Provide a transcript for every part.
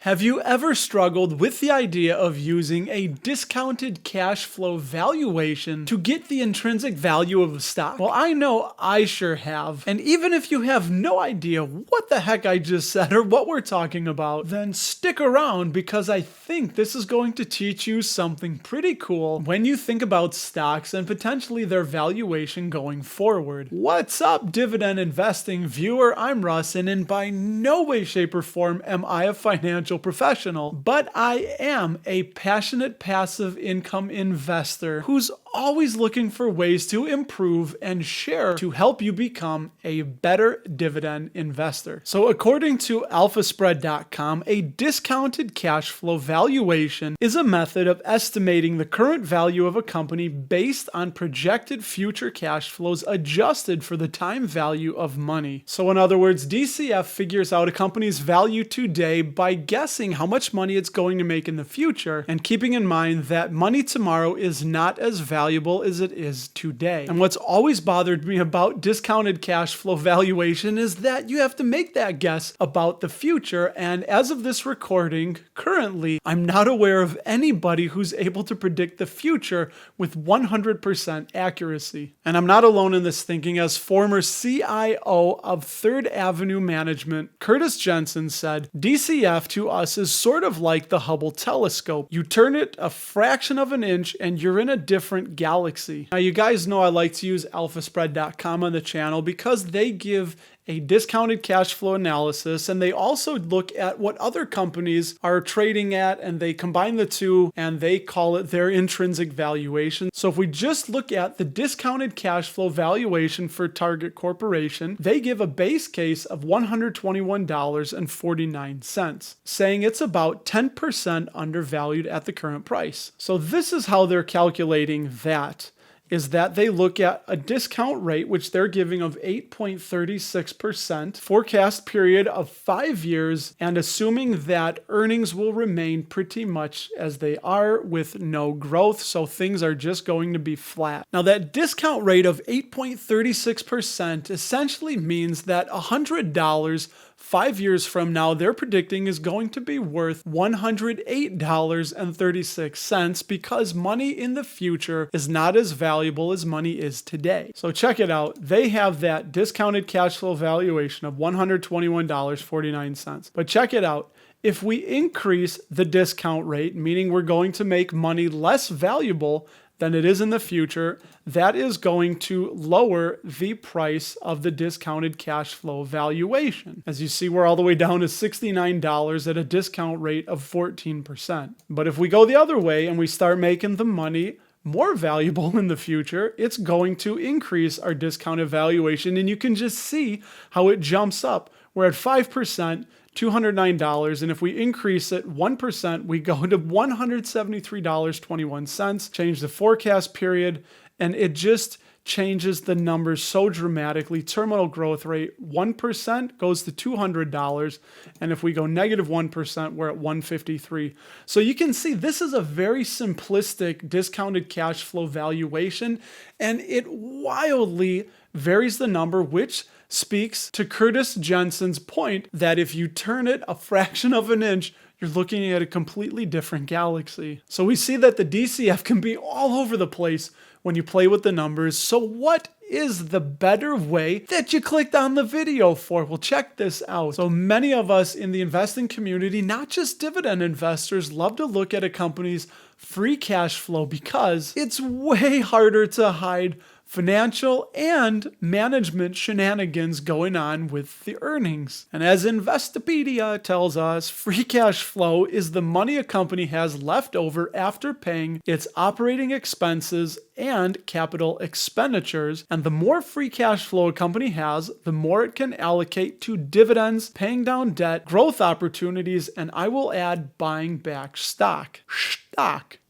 Have you ever struggled with the idea of using a discounted cash flow valuation to get the intrinsic value of a stock? Well, I know I sure have. And even if you have no idea what the heck I just said or what we're talking about, then stick around because I think this is going to teach you something pretty cool when you think about stocks and potentially their valuation going forward. What's up, dividend investing viewer? I'm Russ, and in by no way, shape, or form am I a financial professional, but I am a passionate passive income investor who's always looking for ways to improve and share to help you become a better dividend investor. So according to alphaspread.com, a discounted cash flow valuation is a method of estimating the current value of a company based on projected future cash flows adjusted for the time value of money. So in other words, DCF figures out a company's value today by guessing how much money it's going to make in the future and keeping in mind that money tomorrow is not as valuable as it is today. And what's always bothered me about discounted cash flow valuation is that you have to make that guess about the future. And as of this recording, currently, I'm not aware of anybody who's able to predict the future with 100% accuracy. And I'm not alone in this thinking, as former CIO of Third Avenue Management, Curtis Jensen, said, DCF to us is sort of like the Hubble telescope. You turn it a fraction of an inch and you're in a different galaxy. Now, you guys know I like to use alphaspread.com on the channel because they give a discounted cash flow analysis, and they also look at what other companies are trading at, and they combine the two and they call it their intrinsic valuation. So if we just look at the discounted cash flow valuation for Target Corporation, they give a base case of $121.49, saying it's about 10% undervalued at the current price. So this is how they're calculating that. Is that they look at a discount rate, which they're giving of 8.36%, forecast period of 5 years, and assuming that earnings will remain pretty much as they are with no growth, so things are just going to be flat. Now, that discount rate of 8.36% essentially means that $100 5 years from now, they're predicting is going to be worth $108.36 because money in the future is not as valuable as money is today. So check it out. They have that discounted cash flow valuation of $121.49. But check it out. If we increase the discount rate, meaning we're going to make money less valuable than it is in the future, that is going to lower the price of the discounted cash flow valuation. As you see, we're all the way down to $69 at a discount rate of 14%. But if we go the other way and we start making the money more valuable in the future, it's going to increase our discounted valuation, and you can just see how it jumps up. We're at 5%, $209, and if we increase it 1%, we go to $173.21, change the forecast period, and it just changes the numbers so dramatically. Terminal growth rate, 1% goes to $200, and if we go negative 1%, we're at $153. So you can see this is a very simplistic discounted cash flow valuation, and it wildly varies the number, which speaks to Curtis Jensen's point that if you turn it a fraction of an inch, you're looking at a completely different galaxy. So we see that the DCF can be all over the place when you play with the numbers. So what is the better way that you clicked on the video for? Well, check this out. So many of us in the investing community, not just dividend investors, love to look at a company's free cash flow because it's way harder to hide financial and management shenanigans going on with the earnings. And as Investopedia tells us, free cash flow is the money a company has left over after paying its operating expenses and capital expenditures. And the more free cash flow a company has, the more it can allocate to dividends, paying down debt, growth opportunities, and I will add buying back stock.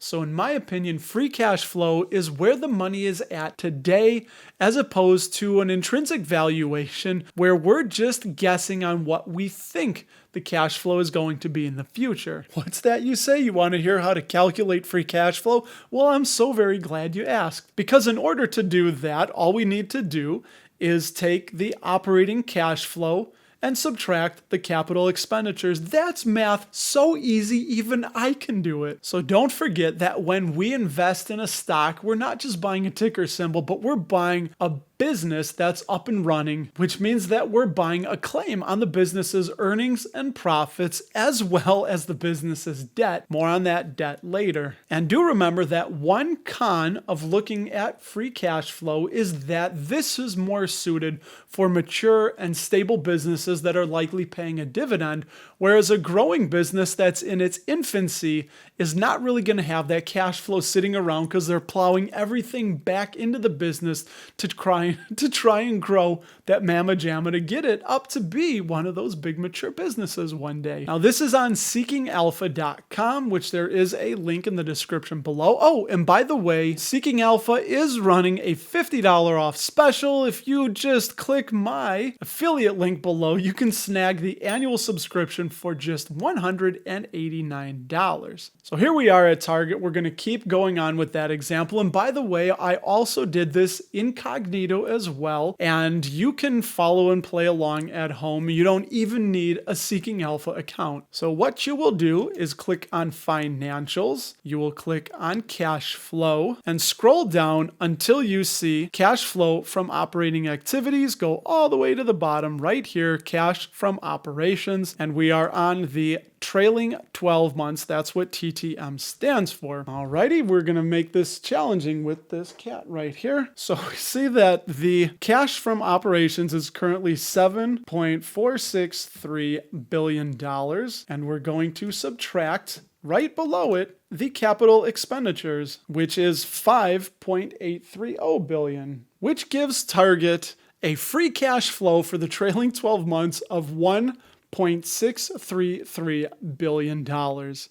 So in my opinion, free cash flow is where the money is at today, as opposed to an intrinsic valuation where we're just guessing on what we think the cash flow is going to be in the future. What's that you say? You want to hear how to calculate free cash flow? Well, I'm so very glad you asked, because in order to do that, all we need to do is take the operating cash flow and subtract the capital expenditures. That's math so easy, even I can do it. So don't forget that when we invest in a stock, we're not just buying a ticker symbol, but we're buying a business that's up and running, which means that we're buying a claim on the business's earnings and profits as well as the business's debt. More on that debt later. And do remember that one con of looking at free cash flow is that this is more suited for mature and stable businesses that are likely paying a dividend, whereas a growing business that's in its infancy is not really going to have that cash flow sitting around because they're plowing everything back into the business to try and grow that mamma jamma to get it up to be one of those big mature businesses one day. Now this is on seekingalpha.com, which there is a link in the description below. Oh, and by the way, Seeking Alpha is running a $50 off special. If you just click my affiliate link below, you can snag the annual subscription for just $189. So here we are at Target. We're going to keep going on with that example. And by the way, I also did this incognito as well, and you can follow and play along at home. You don't even need a Seeking Alpha account. So what you will do is click on Financials. You will click on Cash Flow and scroll down until you see Cash Flow from Operating Activities. Go all the way to the bottom right here, Cash from Operations, and we are on the trailing 12 months. That's what TTM stands for. Alrighty, we're going to make this challenging with this cat right here. So we see that the cash from operations is currently $7.463 billion, and we're going to subtract right below it the capital expenditures, which is $5.830 billion, which gives Target a free cash flow for the trailing 12 months of $1.633 billion.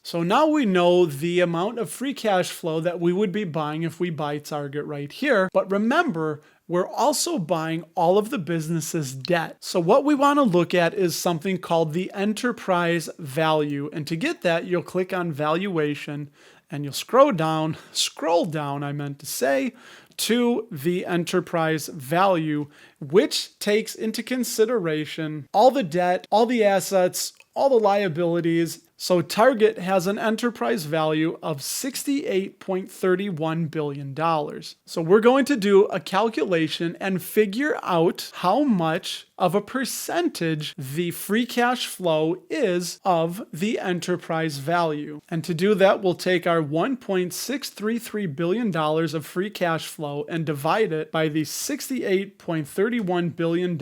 So now we know the amount of free cash flow that we would be buying if we buy Target right here. But remember, we're also buying all of the business's debt. So what we want to look at is something called the enterprise value. And to get that, you'll click on Valuation and you'll scroll down, I meant to say, to the enterprise value, which takes into consideration all the debt, all the assets, all the liabilities. So Target has an enterprise value of $68.31 billion. So we're going to do a calculation and figure out how much of a percentage the free cash flow is of the enterprise value. And to do that, we'll take our $1.633 billion of free cash flow and divide it by the $68.31 billion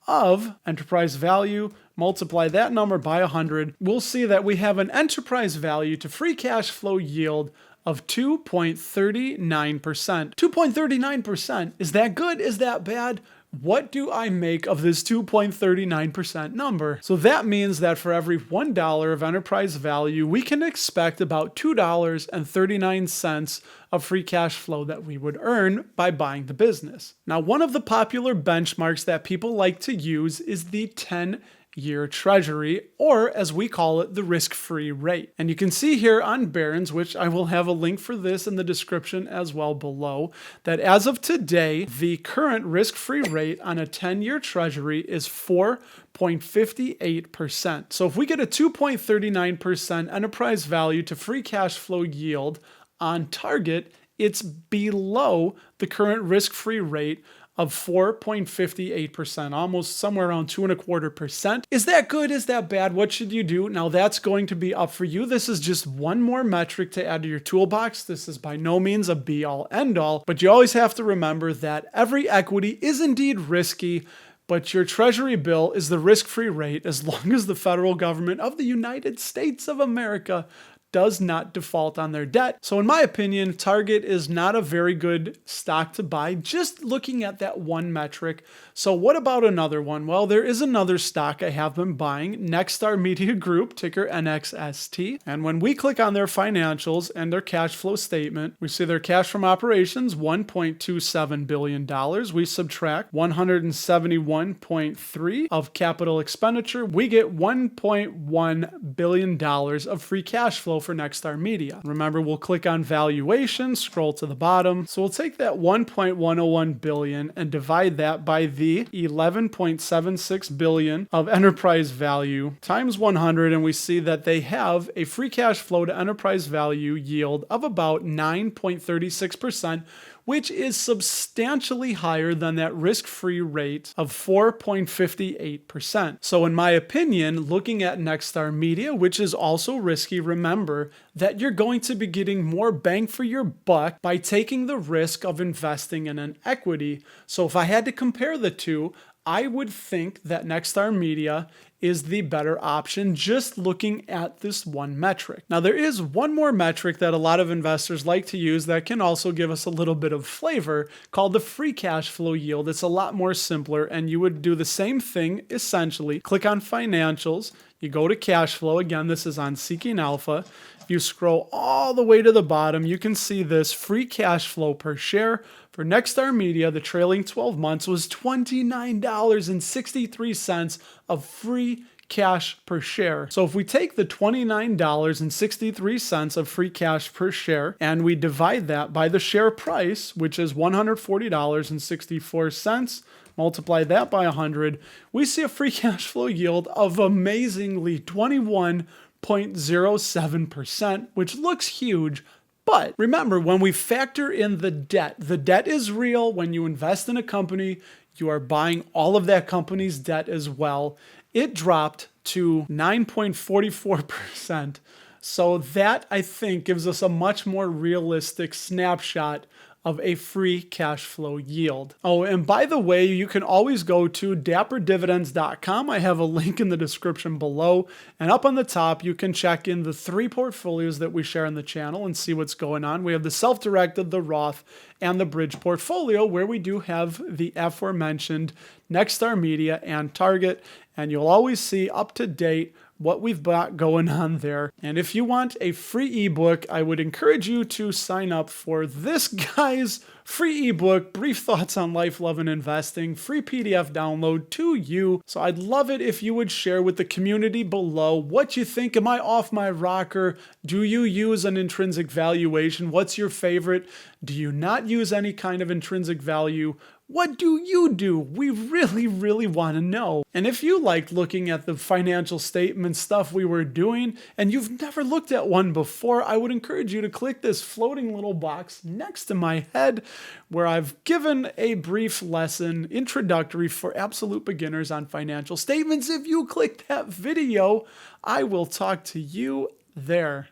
of enterprise value. Multiply that number by 100, we'll see that we have an enterprise value to free cash flow yield of 2.39%. 2.39%. Is that good? Is that bad? What do I make of this 2.39% number? So that means that for every $1 of enterprise value, we can expect about $2.39 of free cash flow that we would earn by buying the business. Now, one of the popular benchmarks that people like to use is the 10-year treasury, or as we call it, the risk-free rate. And you can see here on Barron's, which I will have a link for this in the description as well below, that as of today, the current risk-free rate on a 10-year treasury is 4.58%. So if we get a 2.39% enterprise value to free cash flow yield on Target, it's below the current risk-free rate of 4.58%, almost somewhere around 2.25%. Is that good? Is that bad? What should you do? Now that's going to be up for you. This is just one more metric to add to your toolbox. This is by no means a be-all, end-all, but you always have to remember that every equity is indeed risky, but your treasury bill is the risk-free rate as long as the federal government of the United States of America does not default on their debt. So in my opinion, Target is not a very good stock to buy, just looking at that one metric. So what about another one? Well, there is another stock I have been buying, Nexstar Media Group, ticker NXST. And when we click on their financials and their cash flow statement, we see their cash from operations, $1.27 billion. We subtract 171.3 of capital expenditure. We get $1.1 billion of free cash flow for Nexstar Media. Remember, we'll click on valuation, scroll to the bottom. So we'll take that 1.101 billion and divide that by the 11.76 billion of enterprise value times 100, and we see that they have a free cash flow to enterprise value yield of about 9.36%, which is substantially higher than that risk-free rate of 4.58%. So in my opinion, looking at Nexstar Media, which is also risky, remember that you're going to be getting more bang for your buck by taking the risk of investing in an equity. So if I had to compare the two, I would think that Nexstar Media is the better option just looking at this one metric. Now, there is one more metric that a lot of investors like to use that can also give us a little bit of flavor called the free cash flow yield. It's a lot more simpler, and you would do the same thing essentially. Click on financials, you go to cash flow. Again, this is on Seeking Alpha. If you scroll all the way to the bottom, you can see this free cash flow per share for Nexstar Media. The trailing 12 months was $29.63 of free cash per share. So if we take the $29.63 of free cash per share and we divide that by the share price, which is $140.64, multiply that by 100, we see a free cash flow yield of amazingly 21.07%, which looks huge. But remember, when we factor in the debt is real. When you invest in a company, you are buying all of that company's debt as well. It dropped to 9.44%. So that, I think, gives us a much more realistic snapshot of a free cash flow yield. Oh, and by the way, you can always go to DapperDividends.com. I have a link in the description below. And up on the top, you can check in the 3 portfolios that we share on the channel and see what's going on. We have the self-directed, the Roth, and the bridge portfolio, where we do have the aforementioned Nexstar Media and Target. And you'll always see up to date what we've got going on there. And if you want a free ebook, I would encourage you to sign up for this guy's free ebook, Brief Thoughts on Life, Love, and Investing, free PDF download to you. So I'd love it if you would share with the community below what you think. Am I off my rocker? Do you use an intrinsic valuation? What's your favorite? Do you not use any kind of intrinsic value? What do you do? We really, really want to know. And if you liked looking at the financial statement stuff we were doing and you've never looked at one before, I would encourage you to click this floating little box next to my head where I've given a brief lesson introductory for absolute beginners on financial statements. If you click that video, I will talk to you there.